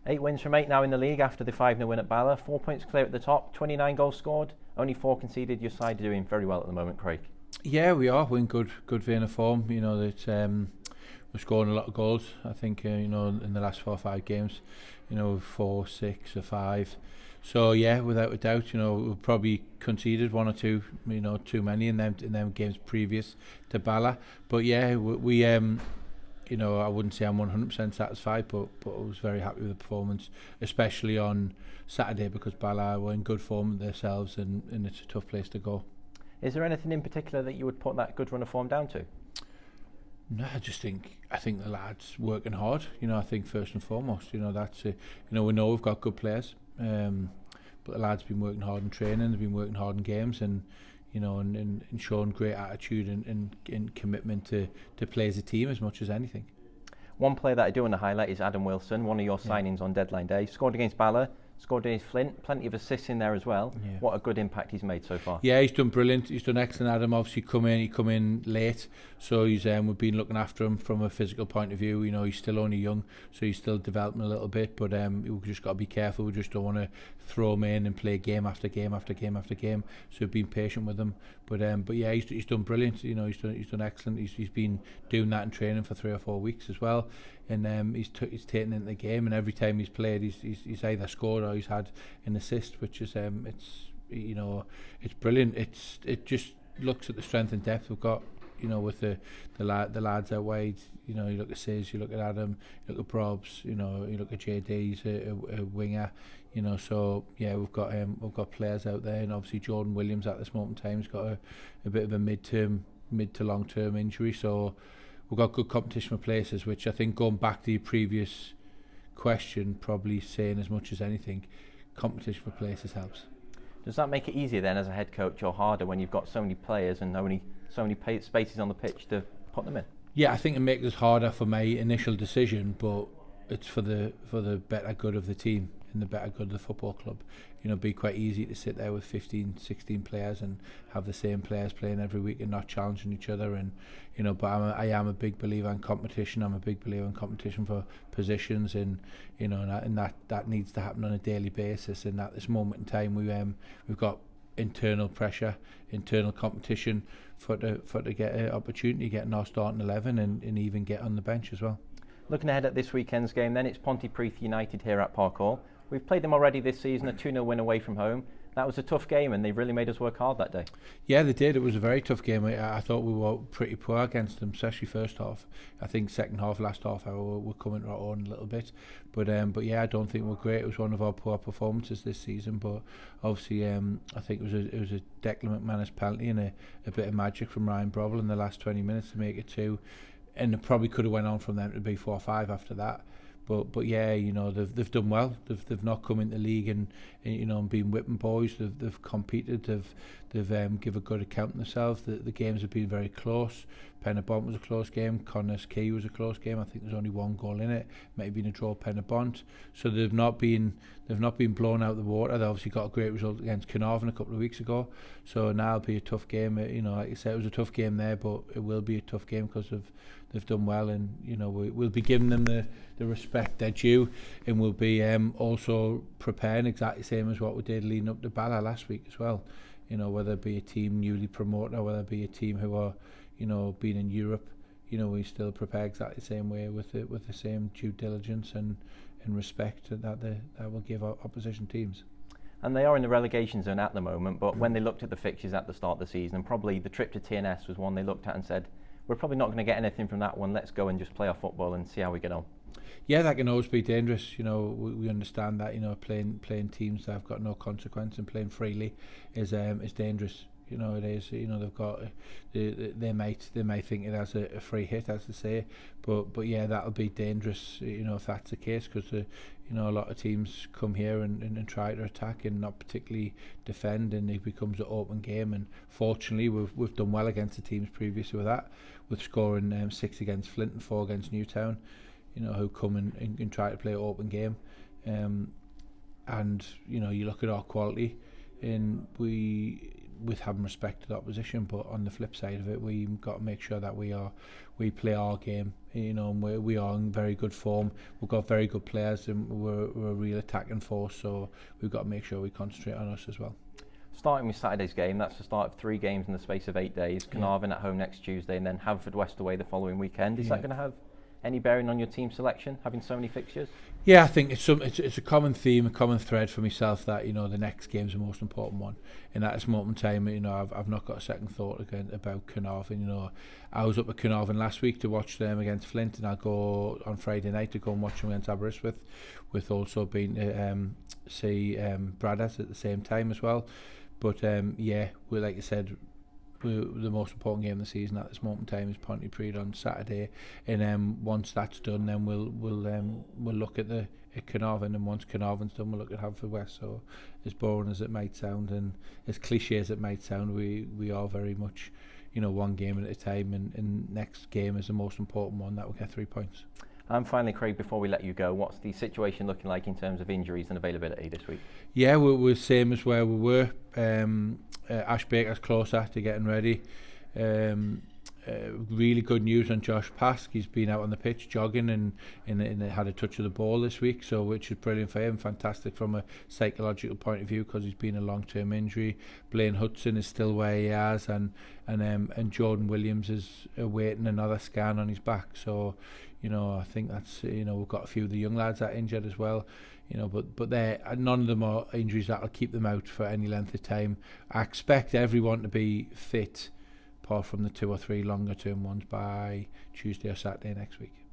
8 wins from 8 now in the league after the 5-0 win at Bala. 4 points clear at the top, 29 goals scored, only 4 conceded. Your side are doing very well at the moment, Craig. Yeah, we are. We're in good vein of form. You know, that we're scoring a lot of goals. I think, you know, in the last 4 or 5 games, you know, 4, 6 or 5. So yeah, without a doubt, you know, we've probably conceded 1 or 2, you know, too many in them games previous to Bala. But yeah, we you know, I wouldn't say I'm 100% satisfied, but I was very happy with the performance, especially on Saturday, because Bala were in good form themselves, and it's a tough place to go. Is there anything in particular that you would put that good run of form down to? No, I think the lads working hard. You know, I think first and foremost, you know, that's you know, we know we've got good players, but the lads been working hard in training, they've been working hard in games, and you know, and showing great attitude and commitment to play as a team as much as anything. One player that I do want to highlight is Adam Wilson, one of your signings on deadline day. Scored against Bala, scored against Flint, plenty of assists in there as well. Yeah. What a good impact he's made so far. Yeah, he's done brilliant. He's done excellent. Adam obviously he come in late, so he's we've been looking after him from a physical point of view. You know, he's still only young, so he's still developing a little bit, but we've just got to be careful. We just don't want to throw him in and play game after game after game after game. So we've been patient with him. But yeah, he's done brilliant. You know, he's done excellent. He's been doing that in training for 3 or 4 weeks as well, and he's taken into the game. And every time he's played, he's either scored or he's had an assist, which is it's, you know, it's brilliant. It just looks at the strength and depth we've got. You know, with the lads out wide. You know, you look at Sis, you look at Adam, you look at Probs. You know, you look at JD, he's a winger. You know, so yeah, we've got players out there, and obviously Jordan Williams at this moment in time has got a bit of a mid to long term injury. So we've got good competition for places, which I think, going back to your previous question, probably saying as much as anything, competition for places helps. Does that make it easier then as a head coach, or harder when you've got so many players and only so many spaces on the pitch to put them in? Yeah, I think it makes it harder for my initial decision, but it's for the better good of the team and the better good of the football club. You know, it'd be quite easy to sit there with 15, 16 players and have the same players playing every week and not challenging each other. And you know, but I am a big believer in competition. I'm a big believer in competition for positions, and you know, and that needs to happen on a daily basis. And at this moment in time, we've got internal pressure, internal competition for to get an opportunity, get in our starting 11, and even get on the bench as well. Looking ahead at this weekend's game then, it's Pontypridd United here at Park Hall. We've played them already this season, a 2-0 win away from home. That was a tough game, and they really made us work hard that day. Yeah, they did. It was a very tough game. I thought we were pretty poor against them, especially first half. I think second half, last half hour, we're coming to our own a little bit. But yeah, I don't think we're great. It was one of our poor performances this season. But obviously, I think it was a Declan McManus penalty and a bit of magic from Ryan Brobble in the last 20 minutes to make it 2. And it probably could have went on from them to be 4 or 5 after that. But yeah, you know, they've done well. They've not come into the league and you know, and been whipping boys. They've competed. They've give a good account of themselves. The games have been very close. Penabont was a close game. Connors Key was a close game. I think there's only 1 goal in it. Might have been a draw Penabont. So they've not been blown out of the water. They obviously got a great result against Carnarvon a couple of weeks ago. So now it'll be a tough game. You know, like I said, it was a tough game there, but it will be a tough game because they've done well, and you know, we'll be giving them the respect they're due, and we'll be also preparing exactly the same as what we did leading up to Bala last week as well. You know, whether it be a team newly promoted or whether it be a team who are, you know, been in Europe, you know, we still prepare exactly the same way with the same due diligence and respect that will give our opposition teams. And they are in the relegation zone at the moment, but when they looked at the fixtures at the start of the season, and probably the trip to TNS was one they looked at and said, we're probably not going to get anything from that one. Let's go and just play our football and see how we get on. Yeah, that can always be dangerous. You know, we understand that. You know, playing teams that have got no consequence and playing freely is dangerous. You know, it is. You know, they've got they might think it as a free hit, as they say, but yeah, that'll be dangerous. You know, if that's the case, because you know, a lot of teams come here and try to attack and not particularly defend, and it becomes an open game. And fortunately, we've done well against the teams previously with that, with scoring 6 against Flint and 4 against Newtown. You know, who come and try to play an open game, and you know, you look at our quality, and with having respect to the opposition, but on the flip side of it, we've got to make sure that we play our game you know, and we are in very good form. We've got very good players, and we're a real attacking force, so we've got to make sure we concentrate on us as well. Starting with Saturday's game, that's the start of 3 games in the space of 8 days. Carnarvon at home next Tuesday, and then Haverfordwest away the following weekend. Is that going to have any bearing on your team selection, having so many fixtures? Yeah, I think it's a common theme, a common thread for myself that, you know, the next game's the most important one. And at this moment in time, you know, I've not got a second thought again about Carnarvon. You know, I was up at Carnarvon last week to watch them against Flint, and I'll go on Friday night to go and watch them against Aberystwyth, with also being see Bradders at the same time as well. But yeah, we, like I said, the most important game of the season at this moment in time is Pontypridd on Saturday, and once that's done, then we'll look at Carnarvon, and once Carnarvon's done, we'll look at Haverfordwest. So, as boring as it might sound, and as cliche as it might sound, we are very much, you know, one game at a time, and next game is the most important one. That will get 3 points. And finally, Craig, before we let you go, what's the situation looking like in terms of injuries and availability this week? Yeah, we're same as where we were. Ash Baker's closer to getting ready. Really good news on Josh Pask. He's been out on the pitch jogging and had a touch of the ball this week, so which is brilliant for him. Fantastic from a psychological point of view, because he's been a long-term injury. Blaine Hudson is still where he is, and Jordan Williams is awaiting another scan on his back. So, you know, I think that's, you know, we've got a few of the young lads that are injured as well. You know, but none of them are injuries that will keep them out for any length of time. I expect everyone to be fit, apart from the 2 or 3 longer term ones, by Tuesday or Saturday next week.